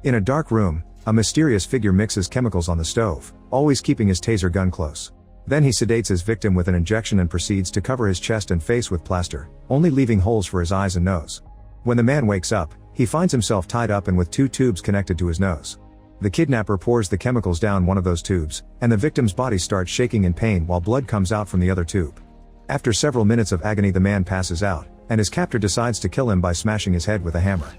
In a dark room, a mysterious figure mixes chemicals on the stove, always keeping his taser gun close. Then he sedates his victim with an injection and proceeds to cover his chest and face with plaster, only leaving holes for his eyes and nose. When the man wakes up, he finds himself tied up and with 2 tubes connected to his nose. The kidnapper pours the chemicals down one of those tubes, and the victim's body starts shaking in pain while blood comes out from the other tube. After several minutes of agony, the man passes out, and his captor decides to kill him by smashing his head with a hammer.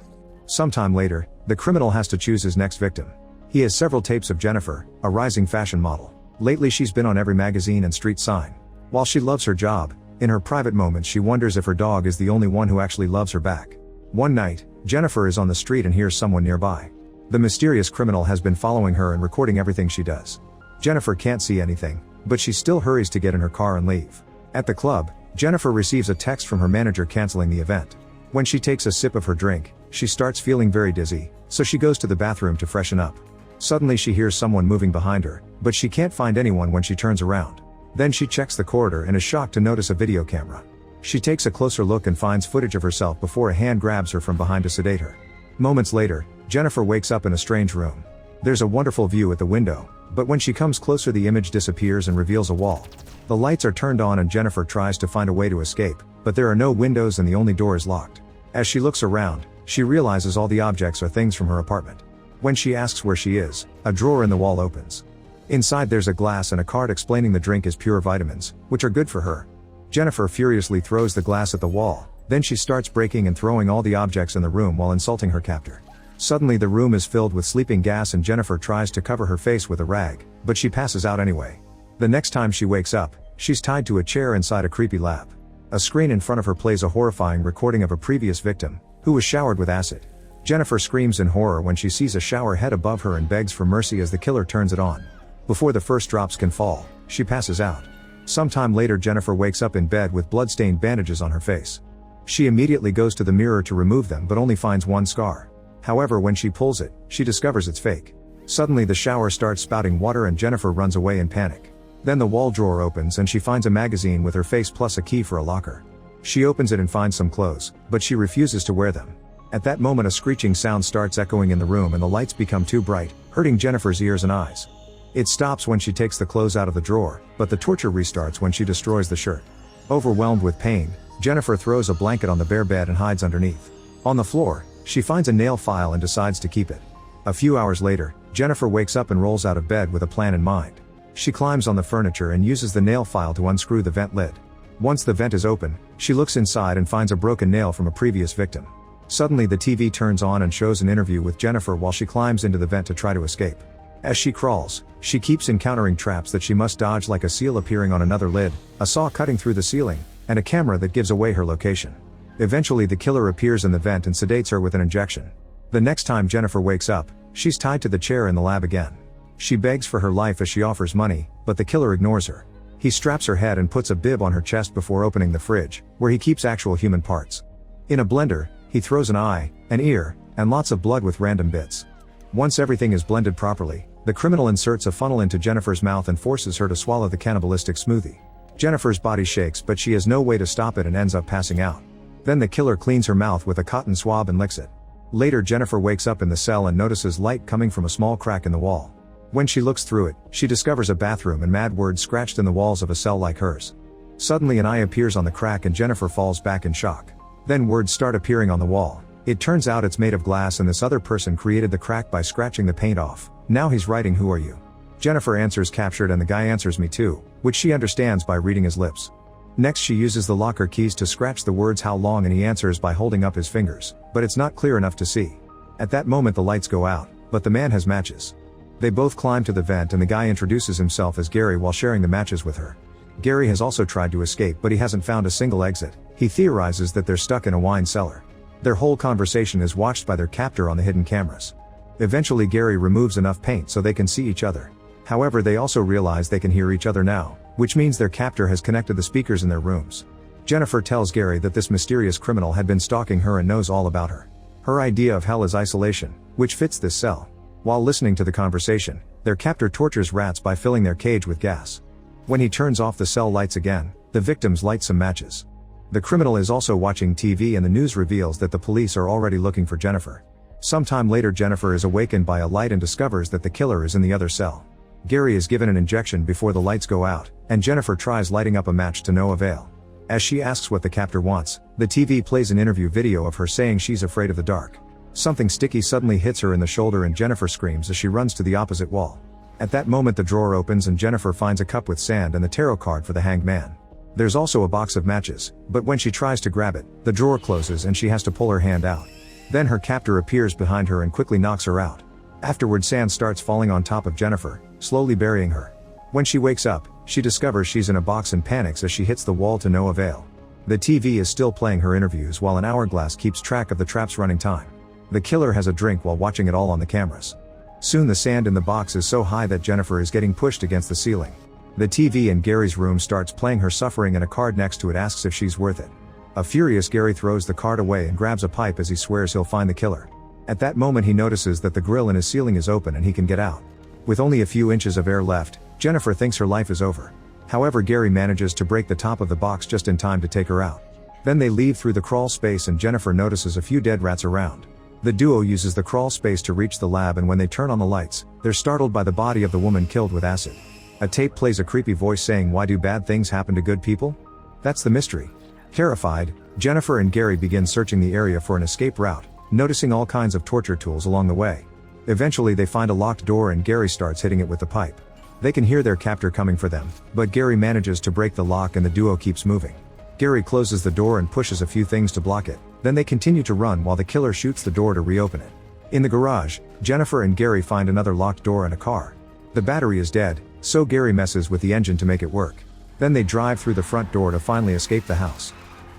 Sometime later, the criminal has to choose his next victim. He has several tapes of Jennifer, a rising fashion model. Lately she's been on every magazine and street sign. While she loves her job, in her private moments she wonders if her dog is the only one who actually loves her back. One night, Jennifer is on the street and hears someone nearby. The mysterious criminal has been following her and recording everything she does. Jennifer can't see anything, but she still hurries to get in her car and leave. At the club, Jennifer receives a text from her manager canceling the event. When she takes a sip of her drink, she starts feeling very dizzy, so she goes to the bathroom to freshen up. Suddenly she hears someone moving behind her, but she can't find anyone when she turns around. Then she checks the corridor and is shocked to notice a video camera. She takes a closer look and finds footage of herself before a hand grabs her from behind to sedate her. Moments later, Jennifer wakes up in a strange room. There's a wonderful view at the window, but when she comes closer the image disappears and reveals a wall. The lights are turned on and Jennifer tries to find a way to escape, but there are no windows and the only door is locked. As she looks around, she realizes all the objects are things from her apartment. When she asks where she is, a drawer in the wall opens. Inside there's a glass and a card explaining the drink is pure vitamins, which are good for her. Jennifer furiously throws the glass at the wall, then she starts breaking and throwing all the objects in the room while insulting her captor. Suddenly the room is filled with sleeping gas and Jennifer tries to cover her face with a rag, but she passes out anyway. The next time she wakes up, she's tied to a chair inside a creepy lab. A screen in front of her plays a horrifying recording of a previous victim, who was showered with acid. Jennifer screams in horror when she sees a shower head above her and begs for mercy as the killer turns it on. Before the first drops can fall, she passes out. Sometime later Jennifer wakes up in bed with blood-stained bandages on her face. She immediately goes to the mirror to remove them but only finds one scar. However, when she pulls it, she discovers it's fake. Suddenly the shower starts spouting water and Jennifer runs away in panic. Then the wall drawer opens and she finds a magazine with her face plus a key for a locker. She opens it and finds some clothes, but she refuses to wear them. At that moment a screeching sound starts echoing in the room and the lights become too bright, hurting Jennifer's ears and eyes. It stops when she takes the clothes out of the drawer, but the torture restarts when she destroys the shirt. Overwhelmed with pain, Jennifer throws a blanket on the bare bed and hides underneath. On the floor, she finds a nail file and decides to keep it. A few hours later, Jennifer wakes up and rolls out of bed with a plan in mind. She climbs on the furniture and uses the nail file to unscrew the vent lid. Once the vent is open, she looks inside and finds a broken nail from a previous victim. Suddenly the TV turns on and shows an interview with Jennifer while she climbs into the vent to try to escape. As she crawls, she keeps encountering traps that she must dodge, like a seal appearing on another lid, a saw cutting through the ceiling, and a camera that gives away her location. Eventually the killer appears in the vent and sedates her with an injection. The next time Jennifer wakes up, she's tied to the chair in the lab again. She begs for her life as she offers money, but the killer ignores her. He straps her head and puts a bib on her chest before opening the fridge, where he keeps actual human parts. In a blender, he throws an eye, an ear, and lots of blood with random bits. Once everything is blended properly, the criminal inserts a funnel into Jennifer's mouth and forces her to swallow the cannibalistic smoothie. Jennifer's body shakes but she has no way to stop it and ends up passing out. Then the killer cleans her mouth with a cotton swab and licks it. Later Jennifer wakes up in the cell and notices light coming from a small crack in the wall. When she looks through it, she discovers a bathroom and mad words scratched in the walls of a cell like hers. Suddenly an eye appears on the crack and Jennifer falls back in shock. Then words start appearing on the wall. It turns out it's made of glass and this other person created the crack by scratching the paint off. Now he's writing, "Who are you?" Jennifer answers, "Captured," and the guy answers, "Me too," which she understands by reading his lips. Next she uses the locker keys to scratch the words "How long," and he answers by holding up his fingers, but it's not clear enough to see. At that moment the lights go out, but the man has matches. They both climb to the vent and the guy introduces himself as Gary while sharing the matches with her. Gary has also tried to escape but he hasn't found a single exit. He theorizes that they're stuck in a wine cellar. Their whole conversation is watched by their captor on the hidden cameras. Eventually Gary removes enough paint so they can see each other. However, they also realize they can hear each other now, which means their captor has connected the speakers in their rooms. Jennifer tells Gary that this mysterious criminal had been stalking her and knows all about her. Her idea of hell is isolation, which fits this cell. While listening to the conversation, their captor tortures rats by filling their cage with gas. When he turns off the cell lights again, the victims light some matches. The criminal is also watching TV and the news reveals that the police are already looking for Jennifer. Sometime later Jennifer is awakened by a light and discovers that the killer is in the other cell. Gary is given an injection before the lights go out, and Jennifer tries lighting up a match to no avail. As she asks what the captor wants, the TV plays an interview video of her saying she's afraid of the dark. Something sticky suddenly hits her in the shoulder and Jennifer screams as she runs to the opposite wall. At that moment the drawer opens and Jennifer finds a cup with sand and the tarot card for the hanged man. There's also a box of matches, but when she tries to grab it, the drawer closes and she has to pull her hand out. Then her captor appears behind her and quickly knocks her out. Afterward sand starts falling on top of Jennifer, slowly burying her. When she wakes up, she discovers she's in a box and panics as she hits the wall to no avail. The TV is still playing her interviews while an hourglass keeps track of the trap's running time. The killer has a drink while watching it all on the cameras. Soon the sand in the box is so high that Jennifer is getting pushed against the ceiling. The TV in Gary's room starts playing her suffering and a card next to it asks if she's worth it. A furious Gary throws the card away and grabs a pipe as he swears he'll find the killer. At that moment he notices that the grill in his ceiling is open and he can get out. With only a few inches of air left, Jennifer thinks her life is over. However, Gary manages to break the top of the box just in time to take her out. Then they leave through the crawl space and Jennifer notices a few dead rats around. The duo uses the crawl space to reach the lab and when they turn on the lights, they're startled by the body of the woman killed with acid. A tape plays a creepy voice saying, "Why do bad things happen to good people?" That's the mystery. Terrified, Jennifer and Gary begin searching the area for an escape route, noticing all kinds of torture tools along the way. Eventually they find a locked door and Gary starts hitting it with the pipe. They can hear their captor coming for them, but Gary manages to break the lock and the duo keeps moving. Gary closes the door and pushes a few things to block it, then they continue to run while the killer shoots the door to reopen it. In the garage, Jennifer and Gary find another locked door and a car. The battery is dead, so Gary messes with the engine to make it work. Then they drive through the front door to finally escape the house.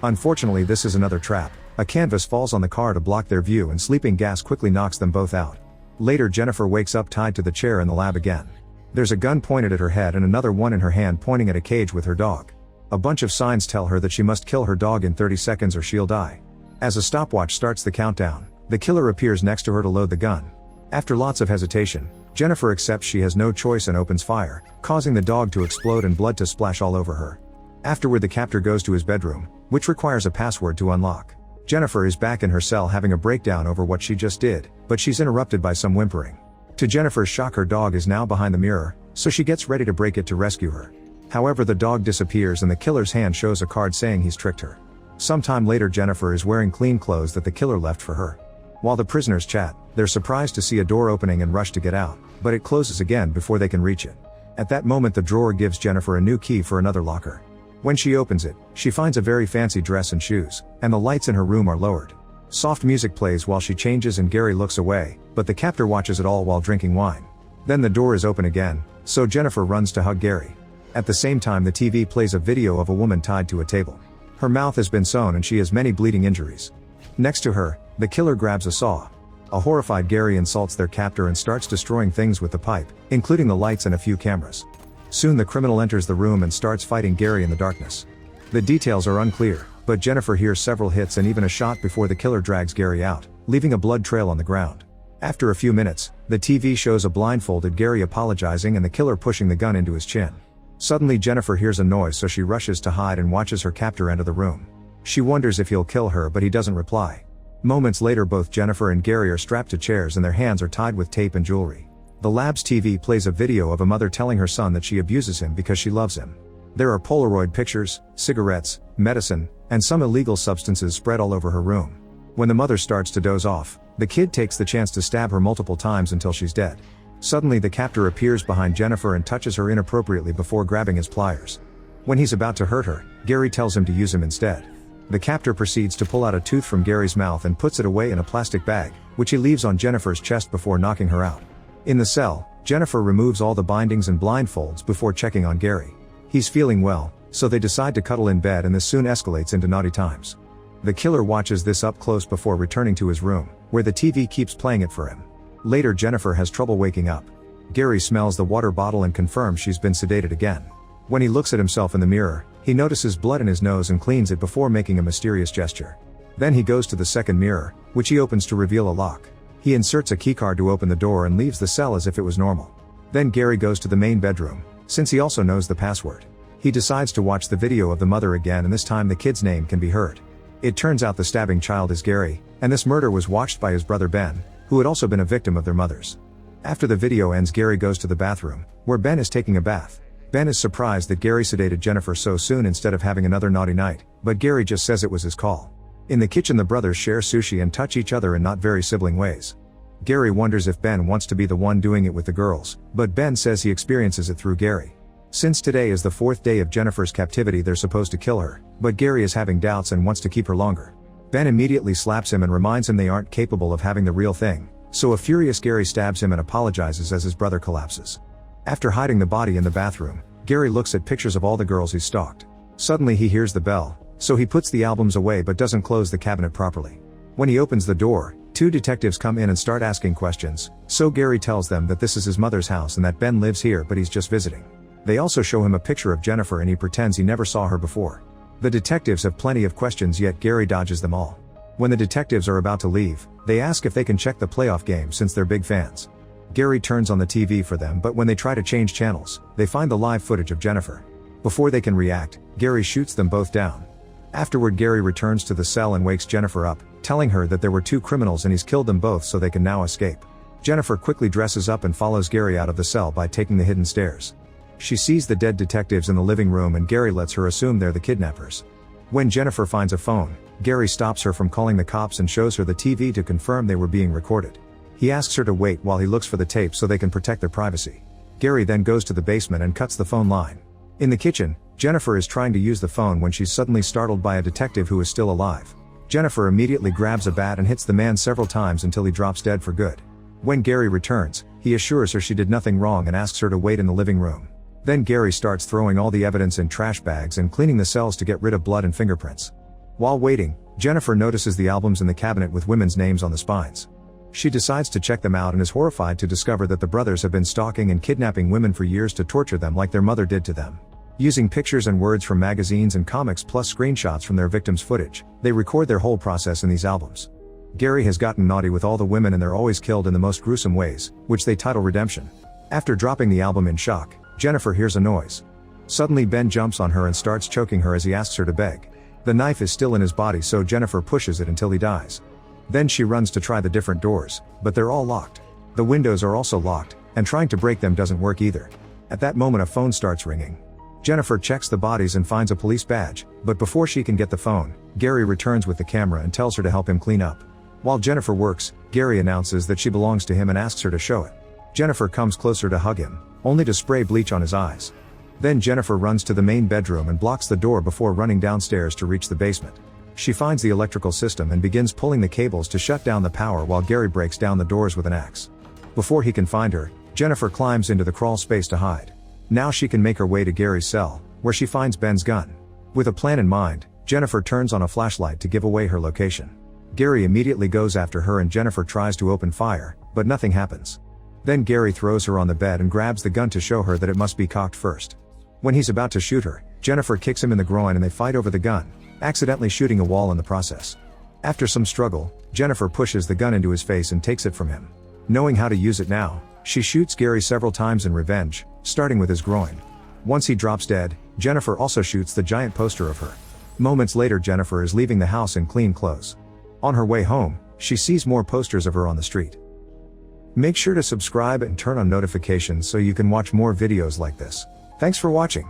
Unfortunately this is another trap. A canvas falls on the car to block their view and sleeping gas quickly knocks them both out. Later Jennifer wakes up tied to the chair in the lab again. There's a gun pointed at her head and another one in her hand pointing at a cage with her dog. A bunch of signs tell her that she must kill her dog in 30 seconds or she'll die. As a stopwatch starts the countdown, the killer appears next to her to load the gun. After lots of hesitation, Jennifer accepts she has no choice and opens fire, causing the dog to explode and blood to splash all over her. Afterward the captor goes to his bedroom, which requires a password to unlock. Jennifer is back in her cell having a breakdown over what she just did, but she's interrupted by some whimpering. To Jennifer's shock her dog is now behind the mirror, so she gets ready to break it to rescue her. However the dog disappears and the killer's hand shows a card saying he's tricked her. Sometime later Jennifer is wearing clean clothes that the killer left for her. While the prisoners chat, they're surprised to see a door opening and rush to get out, but it closes again before they can reach it. At that moment the drawer gives Jennifer a new key for another locker. When she opens it, she finds a very fancy dress and shoes, and the lights in her room are lowered. Soft music plays while she changes and Gary looks away, but the captor watches it all while drinking wine. Then the door is open again, so Jennifer runs to hug Gary. At the same time the TV plays a video of a woman tied to a table. Her mouth has been sewn and she has many bleeding injuries. Next to her, the killer grabs a saw. A horrified Gary insults their captor and starts destroying things with the pipe, including the lights and a few cameras. Soon the criminal enters the room and starts fighting Gary in the darkness. The details are unclear, but Jennifer hears several hits and even a shot before the killer drags Gary out, leaving a blood trail on the ground. After a few minutes, the TV shows a blindfolded Gary apologizing and the killer pushing the gun into his chin. Suddenly Jennifer hears a noise so she rushes to hide and watches her captor enter the room. She wonders if he'll kill her but he doesn't reply. Moments later both Jennifer and Gary are strapped to chairs and their hands are tied with tape and jewelry. The lab's TV plays a video of a mother telling her son that she abuses him because she loves him. There are Polaroid pictures, cigarettes, medicine, and some illegal substances spread all over her room. When the mother starts to doze off, the kid takes the chance to stab her multiple times until she's dead. Suddenly the captor appears behind Jennifer and touches her inappropriately before grabbing his pliers. When he's about to hurt her, Gary tells him to use him instead. The captor proceeds to pull out a tooth from Gary's mouth and puts it away in a plastic bag, which he leaves on Jennifer's chest before knocking her out. In the cell, Jennifer removes all the bindings and blindfolds before checking on Gary. He's feeling well, so they decide to cuddle in bed and this soon escalates into naughty times. The killer watches this up close before returning to his room, where the TV keeps playing it for him. Later Jennifer has trouble waking up. Gary smells the water bottle and confirms she's been sedated again. When he looks at himself in the mirror, he notices blood in his nose and cleans it before making a mysterious gesture. Then he goes to the second mirror, which he opens to reveal a lock. He inserts a keycard to open the door and leaves the cell as if it was normal. Then Gary goes to the main bedroom, since he also knows the password. He decides to watch the video of the mother again and this time the kid's name can be heard. It turns out the stabbing child is Gary, and this murder was watched by his brother Ben, who had also been a victim of their mothers. After the video ends, Gary goes to the bathroom, where Ben is taking a bath. Ben is surprised that Gary sedated Jennifer so soon instead of having another naughty night, but Gary just says it was his call. In the kitchen, the brothers share sushi and touch each other in not very sibling ways. Gary wonders if Ben wants to be the one doing it with the girls, but Ben says he experiences it through Gary. Since today is the 4th day of Jennifer's captivity, they're supposed to kill her, but Gary is having doubts and wants to keep her longer. Ben immediately slaps him and reminds him they aren't capable of having the real thing, so a furious Gary stabs him and apologizes as his brother collapses. After hiding the body in the bathroom, Gary looks at pictures of all the girls he stalked. Suddenly he hears the bell, so he puts the albums away but doesn't close the cabinet properly. When he opens the door, 2 detectives come in and start asking questions, so Gary tells them that this is his mother's house and that Ben lives here but he's just visiting. They also show him a picture of Jennifer and he pretends he never saw her before. The detectives have plenty of questions, yet Gary dodges them all. When the detectives are about to leave, they ask if they can check the playoff game since they're big fans. Gary turns on the TV for them, but when they try to change channels, they find the live footage of Jennifer. Before they can react, Gary shoots them both down. Afterward, Gary returns to the cell and wakes Jennifer up, telling her that there were 2 criminals and he's killed them both so they can now escape. Jennifer quickly dresses up and follows Gary out of the cell by taking the hidden stairs. She sees the dead detectives in the living room and Gary lets her assume they're the kidnappers. When Jennifer finds a phone, Gary stops her from calling the cops and shows her the TV to confirm they were being recorded. He asks her to wait while he looks for the tape so they can protect their privacy. Gary then goes to the basement and cuts the phone line. In the kitchen, Jennifer is trying to use the phone when she's suddenly startled by a detective who is still alive. Jennifer immediately grabs a bat and hits the man several times until he drops dead for good. When Gary returns, he assures her she did nothing wrong and asks her to wait in the living room. Then Gary starts throwing all the evidence in trash bags and cleaning the cells to get rid of blood and fingerprints. While waiting, Jennifer notices the albums in the cabinet with women's names on the spines. She decides to check them out and is horrified to discover that the brothers have been stalking and kidnapping women for years to torture them like their mother did to them. Using pictures and words from magazines and comics plus screenshots from their victims' footage, they record their whole process in these albums. Gary has gotten naughty with all the women and they're always killed in the most gruesome ways, which they title Redemption. After dropping the album in shock, Jennifer hears a noise. Suddenly Ben jumps on her and starts choking her as he asks her to beg. The knife is still in his body, so Jennifer pushes it until he dies. Then she runs to try the different doors, but they're all locked. The windows are also locked, and trying to break them doesn't work either. At that moment a phone starts ringing. Jennifer checks the bodies and finds a police badge, but before she can get the phone, Gary returns with the camera and tells her to help him clean up. While Jennifer works, Gary announces that she belongs to him and asks her to show it. Jennifer comes closer to hug him, only to spray bleach on his eyes. Then Jennifer runs to the main bedroom and blocks the door before running downstairs to reach the basement. She finds the electrical system and begins pulling the cables to shut down the power while Gary breaks down the doors with an axe. Before he can find her, Jennifer climbs into the crawl space to hide. Now she can make her way to Gary's cell, where she finds Ben's gun. With a plan in mind, Jennifer turns on a flashlight to give away her location. Gary immediately goes after her and Jennifer tries to open fire, but nothing happens. Then Gary throws her on the bed and grabs the gun to show her that it must be cocked first. When he's about to shoot her, Jennifer kicks him in the groin and they fight over the gun, accidentally shooting a wall in the process. After some struggle, Jennifer pushes the gun into his face and takes it from him. Knowing how to use it now, she shoots Gary several times in revenge, starting with his groin. Once he drops dead, Jennifer also shoots the giant poster of her. Moments later, Jennifer is leaving the house in clean clothes. On her way home, she sees more posters of her on the street. Make sure to subscribe and turn on notifications so you can watch more videos like this. Thanks for watching.